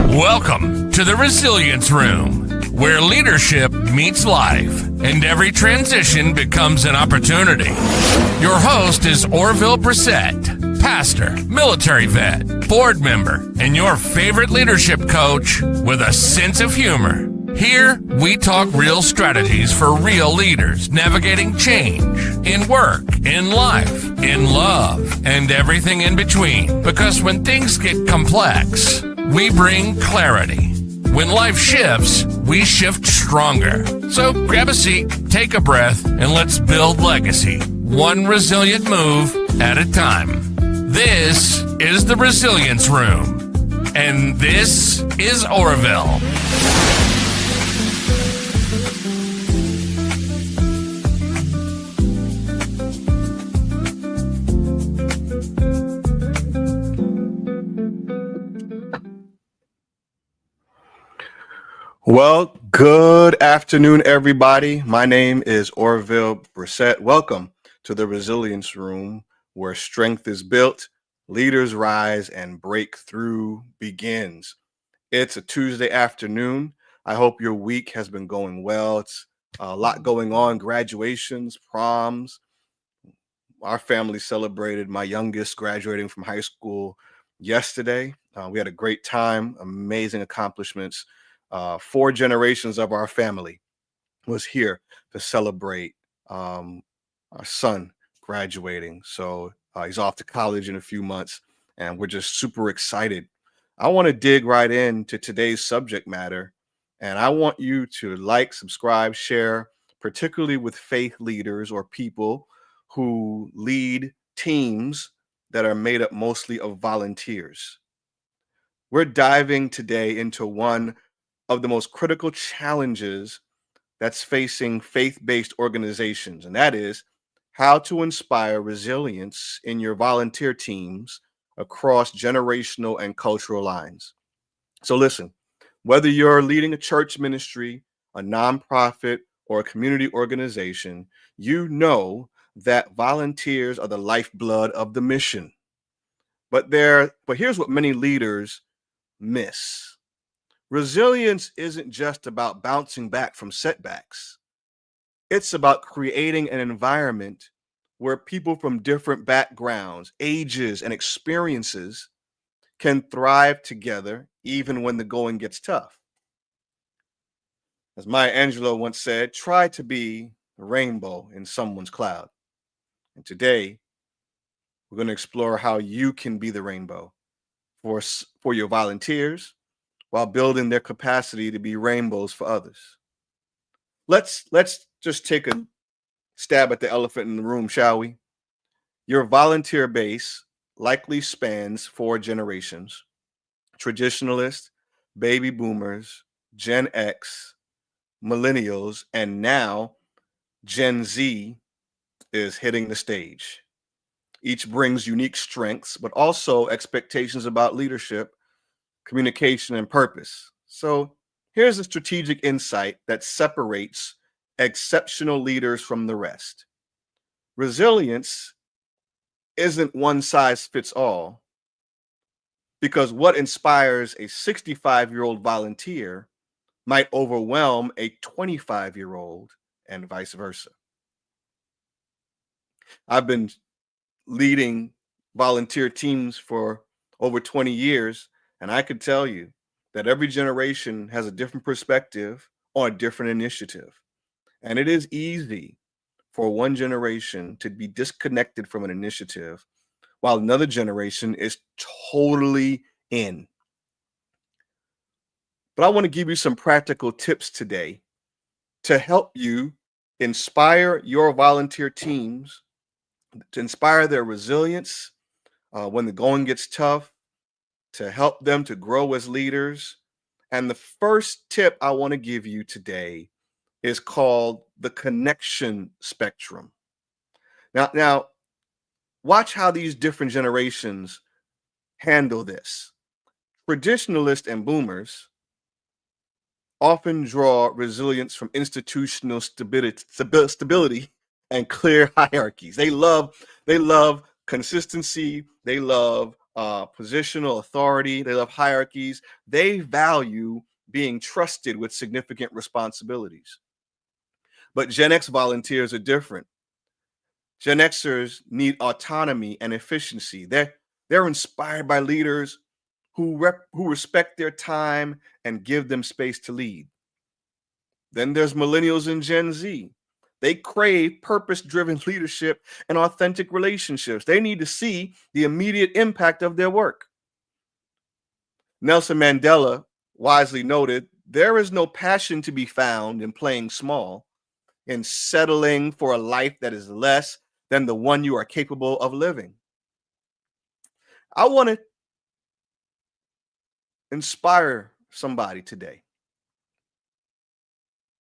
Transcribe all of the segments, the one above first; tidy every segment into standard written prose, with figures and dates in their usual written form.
Welcome to the Resilience Room, where leadership meets life and every transition becomes an opportunity. Your host is Orville Brissett, pastor, military vet, board member, and your favorite leadership coach with a sense of humor. Here, we talk real strategies for real leaders navigating change in work, in life, in love, and everything in between. Because when things get complex, we bring clarity. When life shifts, we shift stronger. So grab a seat, take a breath, and let's build legacy, one resilient move at a time. This is the Resilience Room, and this is Orville. Well, good afternoon, everybody. My name is Orville Brissett. Welcome to the Resilience Room, where strength is built, leaders rise, and breakthrough begins. It's a Tuesday afternoon. I hope your week has been going well. It's a lot going on, graduations, proms. Our family celebrated my youngest graduating from high school yesterday. We had a great time, amazing accomplishments. 4 generations of our family was here to celebrate our son graduating. So he's off to college in a few months, and we're just super excited. I want to dig right into today's subject matter, and I want you to like, subscribe, share, particularly with faith leaders or people who lead teams that are made up mostly of volunteers. We're diving today into one of the most critical challenges that's facing faith-based organizations, and that is how to inspire resilience in your volunteer teams across generational and cultural lines. So listen, whether you're leading a church ministry, a nonprofit, or a community organization, you know that volunteers are the lifeblood of the mission. But here's what many leaders miss. Resilience isn't just about bouncing back from setbacks. It's about creating an environment where people from different backgrounds, ages, and experiences can thrive together even when the going gets tough. As Maya Angelou once said, try to be a rainbow in someone's cloud. And today, we're going to explore how you can be the rainbow for your volunteers, while building their capacity to be rainbows for others. Let's just take a stab at the elephant in the room, shall we? Your volunteer base likely spans 4 generations: traditionalists, baby boomers, Gen X, millennials, and now Gen Z is hitting the stage. Each brings unique strengths, but also expectations about leadership, communication, and purpose. So here's a strategic insight that separates exceptional leaders from the rest. Resilience isn't one size fits all, because what inspires a 65-year-old volunteer might overwhelm a 25-year-old and vice versa. I've been leading volunteer teams for over 20 years, and I could tell you that every generation has a different perspective on a different initiative. And it is easy for one generation to be disconnected from an initiative while another generation is totally in. But I want to give you some practical tips today to help you inspire your volunteer teams, to inspire their resilience when the going gets tough, to help them to grow as leaders. And the first tip I want to give you today is called the connection spectrum. Now, watch how these different generations handle this. Traditionalists and boomers often draw resilience from institutional stability and clear hierarchies. They love consistency. They love positional authority. They love hierarchies. They value being trusted with significant responsibilities. But Gen X volunteers are different. Gen Xers need autonomy and efficiency. They're inspired by leaders who respect their time and give them space to lead. Then there's millennials and Gen Z. They crave purpose-driven leadership and authentic relationships. They need to see the immediate impact of their work. Nelson Mandela wisely noted, there is no passion to be found in playing small, in settling for a life that is less than the one you are capable of living. I want to inspire somebody today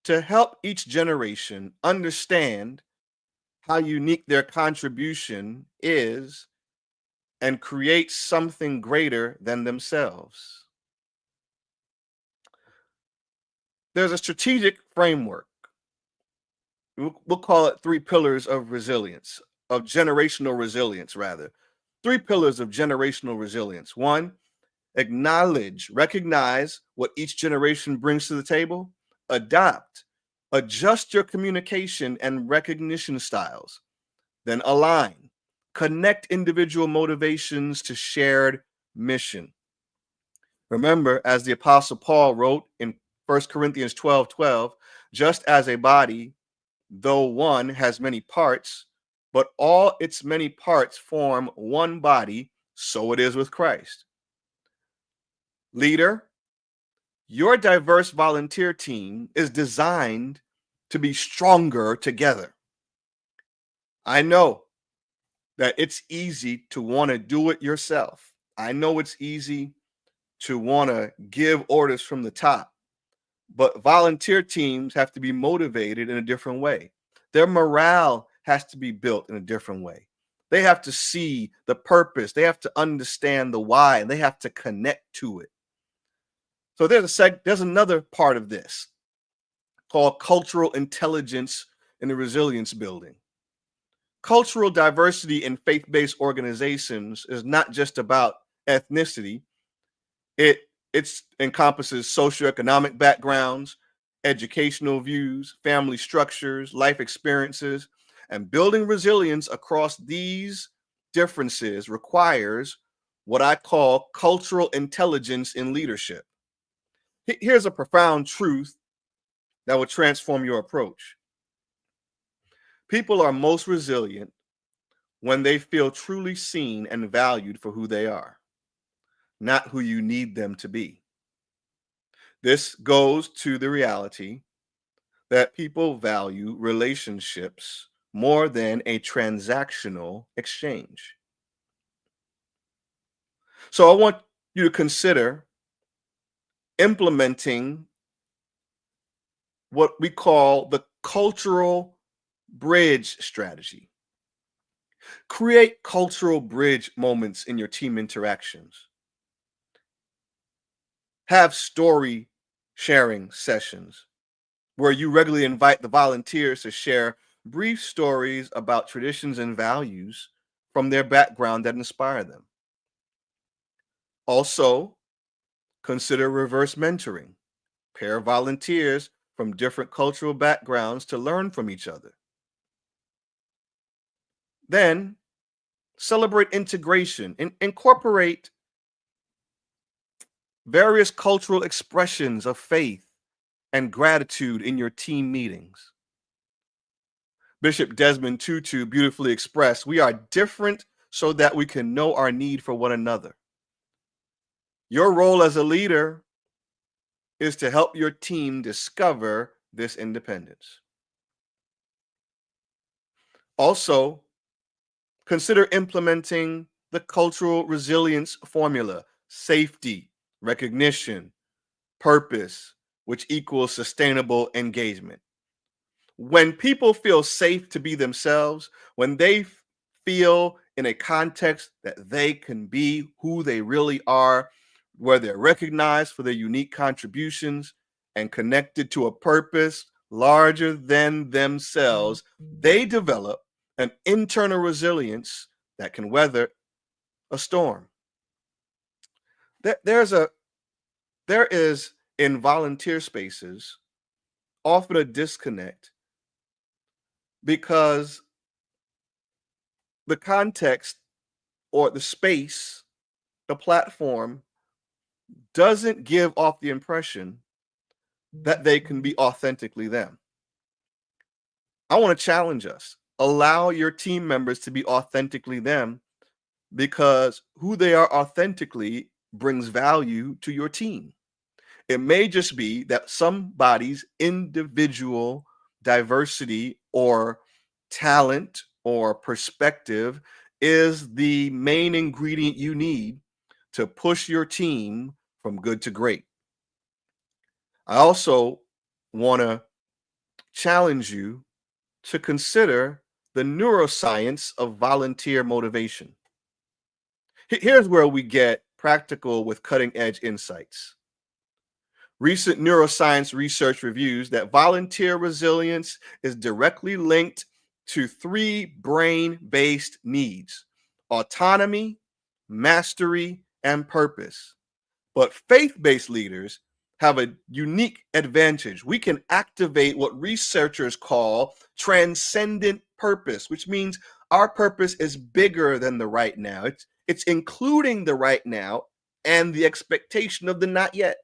to help each generation understand how unique their contribution is and create something greater than themselves. There's a strategic framework. We'll call it 3 pillars of resilience, of generational resilience, rather. 3 pillars of generational resilience. 1, recognize what each generation brings to the table. Adopt, adjust your communication and recognition styles. Then align, connect individual motivations to shared mission. Remember, as the Apostle Paul wrote in 1 Corinthians 12:12, just as a body, though one, has many parts, but all its many parts form one body, so it is with Christ. Leader, your diverse volunteer team is designed to be stronger together. I know that it's easy to want to do it yourself. I know it's easy to want to give orders from the top, but volunteer teams have to be motivated in a different way. Their morale has to be built in a different way. They have to see the purpose. They have to understand the why, and they have to connect to it. So there's another part of this called cultural intelligence in the resilience building. Cultural diversity in faith-based organizations is not just about ethnicity. It encompasses socioeconomic backgrounds, educational views, family structures, life experiences, and building resilience across these differences requires what I call cultural intelligence in leadership. Here's a profound truth that will transform your approach. People are most resilient when they feel truly seen and valued for who they are, not who you need them to be. This goes to the reality that people value relationships more than a transactional exchange. So I want you to consider implementing what we call the cultural bridge strategy. Create cultural bridge moments in your team interactions. Have story sharing sessions where you regularly invite the volunteers to share brief stories about traditions and values from their background that inspire them. Also, consider reverse mentoring. Pair volunteers from different cultural backgrounds to learn from each other. Then, celebrate integration and incorporate various cultural expressions of faith and gratitude in your team meetings. Bishop Desmond Tutu beautifully expressed, we are different so that we can know our need for one another. Your role as a leader is to help your team discover this independence. Also, consider implementing the cultural resilience formula: safety, recognition, purpose, which equals sustainable engagement. When people feel safe to be themselves, when they feel in a context that they can be who they really are, where they're recognized for their unique contributions and connected to a purpose larger than themselves, they develop an internal resilience that can weather a storm. there is in volunteer spaces often a disconnect because the context or the space, the platform doesn't give off the impression that they can be authentically them. I want to challenge us. Allow your team members to be authentically them because who they are authentically brings value to your team. It may just be that somebody's individual diversity or talent or perspective is the main ingredient you need to push your team from good to great. I also want to challenge you to consider the neuroscience of volunteer motivation. Here's where we get practical with cutting edge insights. Recent neuroscience research reviews that volunteer resilience is directly linked to 3 brain-based needs: autonomy, mastery, and purpose. But faith-based leaders have a unique advantage. We can activate what researchers call transcendent purpose, which means our purpose is bigger than the right now. It's including the right now and the expectation of the not yet.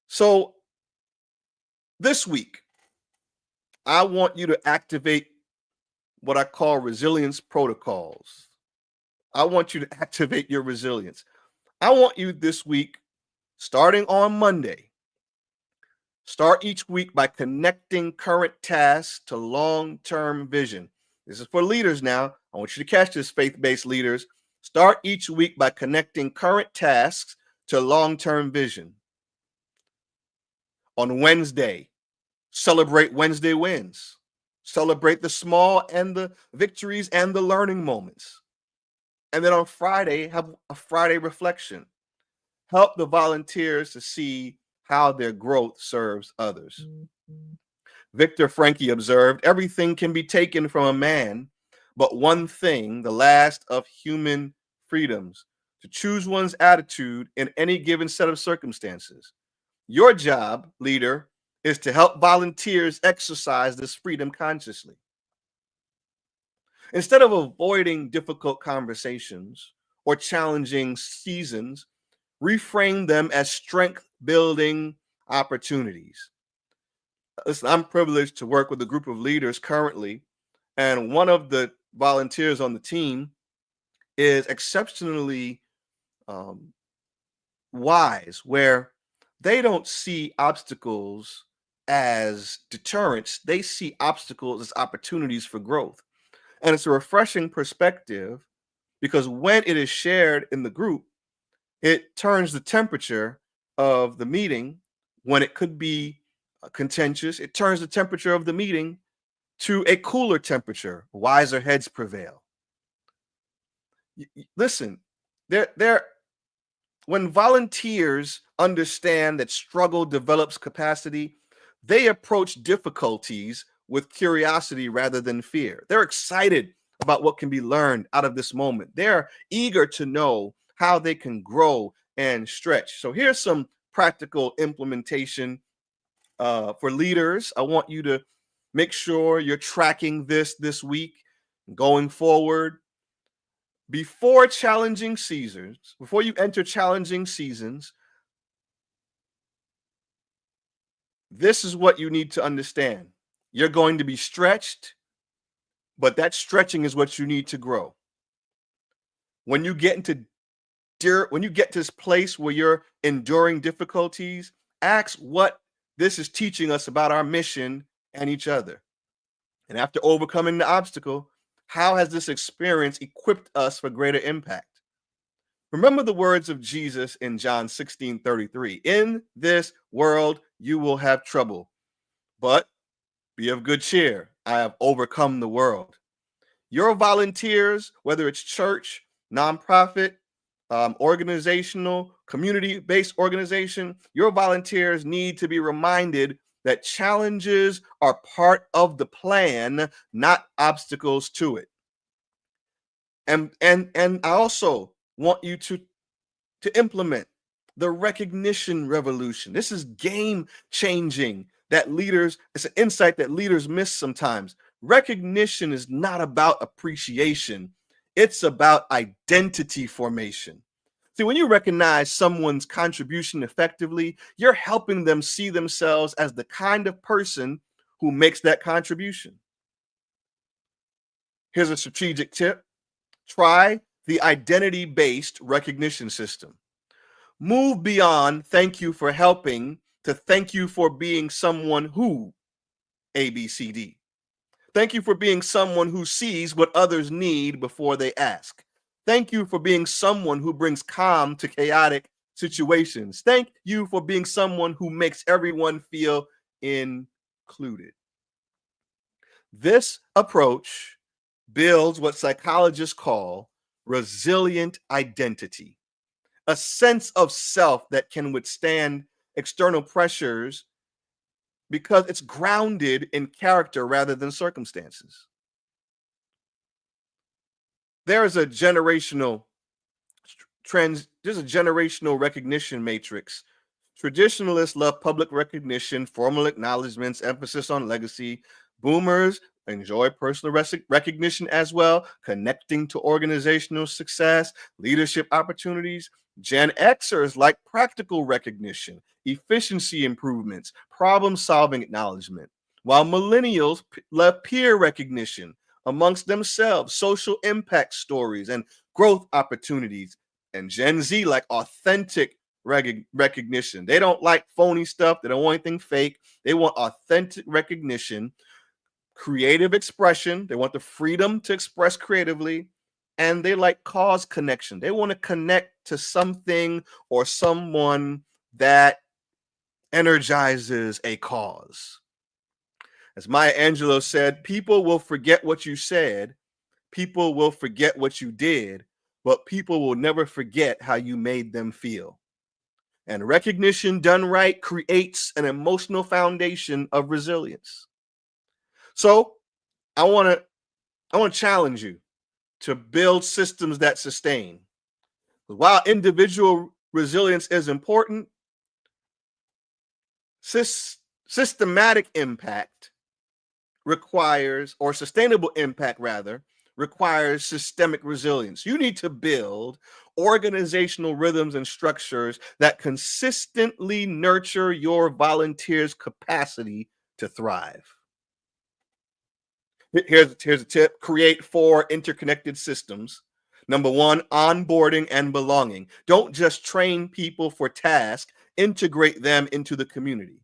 So this week, I want you to activate what I call resilience protocols. I want you to activate your resilience. I want you this week, starting on Monday, start each week by connecting current tasks to long-term vision. This is for leaders now. I want you to catch this, faith-based leaders. Start each week by connecting current tasks to long-term vision. On Wednesday, celebrate Wednesday wins. Celebrate the small and the victories and the learning moments. And then on Friday, have a Friday reflection. Help the volunteers to see how their growth serves others. Viktor Frankl observed, everything can be taken from a man, but one thing, the last of human freedoms, to choose one's attitude in any given set of circumstances. Your job, leader, is to help volunteers exercise this freedom consciously. Instead of avoiding difficult conversations or challenging seasons, reframe them as strength-building opportunities. Listen, I'm privileged to work with a group of leaders currently, and one of the volunteers on the team is exceptionally wise, where they don't see obstacles as deterrents. They see obstacles as opportunities for growth. And it's a refreshing perspective because when it is shared in the group, it turns the temperature of the meeting, when it could be contentious, it turns the temperature of the meeting to a cooler temperature. Wiser heads prevail. Listen, when volunteers understand that struggle develops capacity, they approach difficulties with curiosity rather than fear. They're excited about what can be learned out of this moment. They're eager to know how they can grow and stretch. So here's some practical implementation for leaders. I want you to make sure you're tracking this week going forward. Before challenging seasons, before you enter challenging seasons, this is what you need to understand. You're going to be stretched, but that stretching is what you need to grow. When you get to this place where you're enduring difficulties, ask what this is teaching us about our mission and each other. And after overcoming the obstacle, how has this experience equipped us for greater impact? Remember the words of Jesus in John 16:33. In this world, you will have trouble, but be of good cheer. I have overcome the world. Your volunteers, whether it's church, nonprofit, organizational, community-based organization, your volunteers need to be reminded that challenges are part of the plan, not obstacles to it. And I also want you to implement the recognition revolution. This is game changing that leaders, it's an insight that leaders miss sometimes. Recognition is not about appreciation, it's about identity formation. See, when you recognize someone's contribution effectively, you're helping them see themselves as the kind of person who makes that contribution. Here's a strategic tip: try the identity based recognition system. Move beyond thank you for helping to thank you for being someone who ABCD. Thank you for being someone who sees what others need before they ask. Thank you for being someone who brings calm to chaotic situations. Thank you for being someone who makes everyone feel included. This approach builds what psychologists call resilient identity, a sense of self that can withstand external pressures because it's grounded in character rather than circumstances. There's a generational there's a generational recognition matrix. Traditionalists love public recognition, formal acknowledgments, emphasis on legacy. Boomers enjoy personal recognition as well, connecting to organizational success, leadership opportunities. Gen Xers like practical recognition, efficiency improvements, problem solving acknowledgement, while millennials love peer recognition amongst themselves, social impact stories, and growth opportunities. And Gen Z like authentic recognition. They don't like phony stuff. They don't want anything fake. They want authentic recognition, creative expression. They want the freedom to express creatively, and they like cause connection. They want to connect to something or someone that energizes a cause. As Maya Angelou said, people will forget what you said, people will forget what you did, but people will never forget how you made them feel. And recognition done right creates an emotional foundation of resilience. So I want to challenge you to build systems that sustain. While individual resilience is important, systematic impact requires, or sustainable impact rather, requires systemic resilience. You need to build organizational rhythms and structures that consistently nurture your volunteers' capacity to thrive. Here's a tip: create 4 interconnected systems. Number 1, onboarding and belonging. Don't just train people for tasks, integrate them into the community.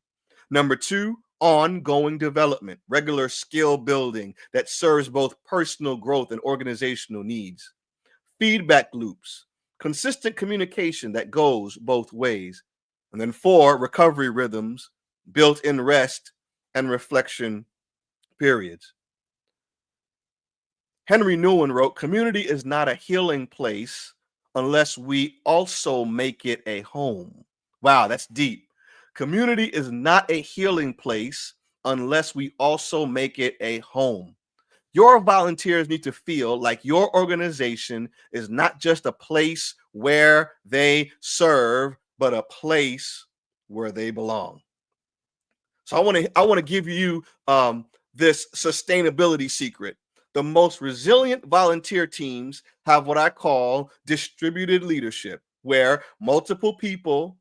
Number 2, ongoing development, regular skill building that serves both personal growth and organizational needs. Feedback loops, consistent communication that goes both ways. And then 4, recovery rhythms, built-in rest and reflection periods. Henry Nouwen wrote, "Community is not a healing place unless we also make it a home." Wow, that's deep. Community is not a healing place unless we also make it a home. Your volunteers need to feel like your organization is not just a place where they serve, but a place where they belong. So I want to give you this sustainability secret. The most resilient volunteer teams have what I call distributed leadership, where multiple people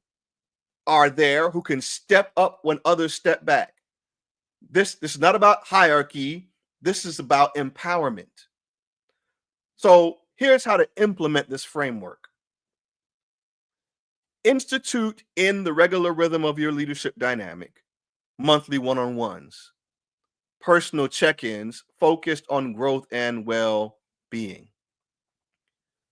are there who can step up when others step back. This is not about hierarchy. This is about empowerment. So here's how to implement this framework. Institute in the regular rhythm of your leadership dynamic monthly one-on-ones, personal check-ins focused on growth and well-being,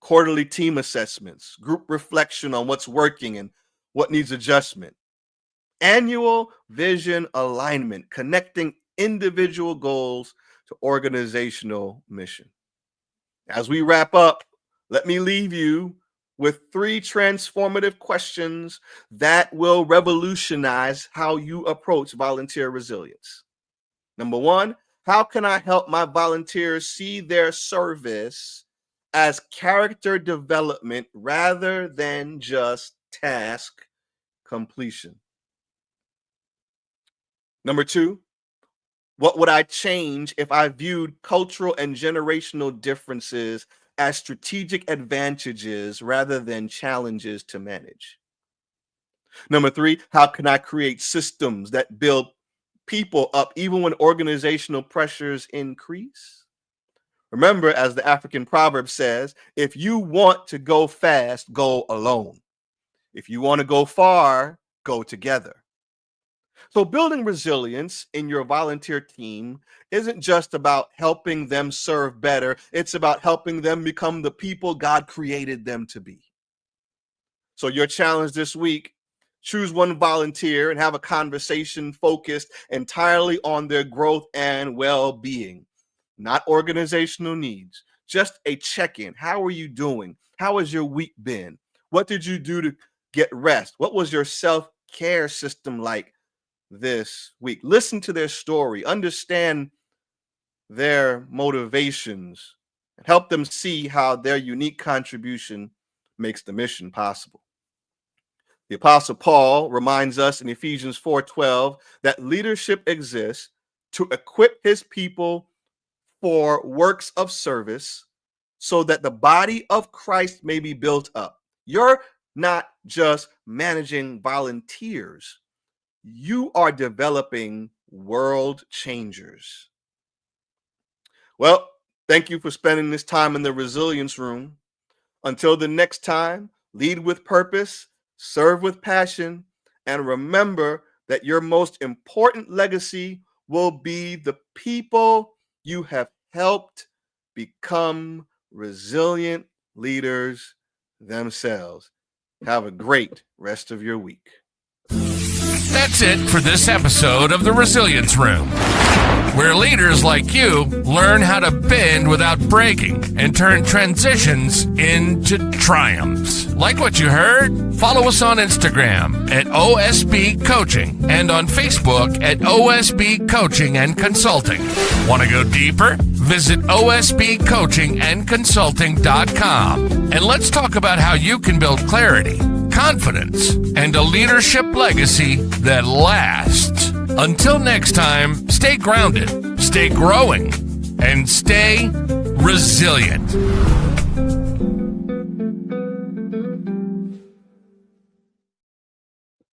quarterly team assessments, group reflection on what's working and what needs adjustment, annual vision alignment, connecting individual goals to organizational mission. As we wrap up, let me leave you with 3 transformative questions that will revolutionize how you approach volunteer resilience. Number 1, how can I help my volunteers see their service as character development rather than just task completion. Number 2, what would I change if I viewed cultural and generational differences as strategic advantages rather than challenges to manage? Number 3, how can I create systems that build people up even when organizational pressures increase? Remember, as the African proverb says, if you want to go fast, go alone. If you want to go far, go together. So building resilience in your volunteer team isn't just about helping them serve better. It's about helping them become the people God created them to be. So your challenge this week, choose one volunteer and have a conversation focused entirely on their growth and well-being, not organizational needs, just a check-in. How are you doing? How has your week been? What did you do to get rest? What was your self-care system like this week? Listen to their story, understand their motivations, and help them see how their unique contribution makes the mission possible. The Apostle Paul reminds us in Ephesians 4:12 that leadership exists to equip his people for works of service so that the body of Christ may be built up. You're not just managing volunteers. You are developing world changers. Well, thank you for spending this time in the Resilience Room. Until the next time, lead with purpose, serve with passion, and remember that your most important legacy will be the people you have helped become resilient leaders themselves. Have a great rest of your week. That's it for this episode of the Resilience Room, where leaders like you learn how to bend without breaking and turn transitions into triumphs. Like what you heard? Follow us on Instagram at OSB Coaching and on Facebook at OSB Coaching and Consulting. Want to go deeper? Visit osbcoachingandconsulting.com and let's talk about how you can build clarity, confidence, and a leadership legacy that lasts. Until next time, stay grounded, stay growing, and stay resilient.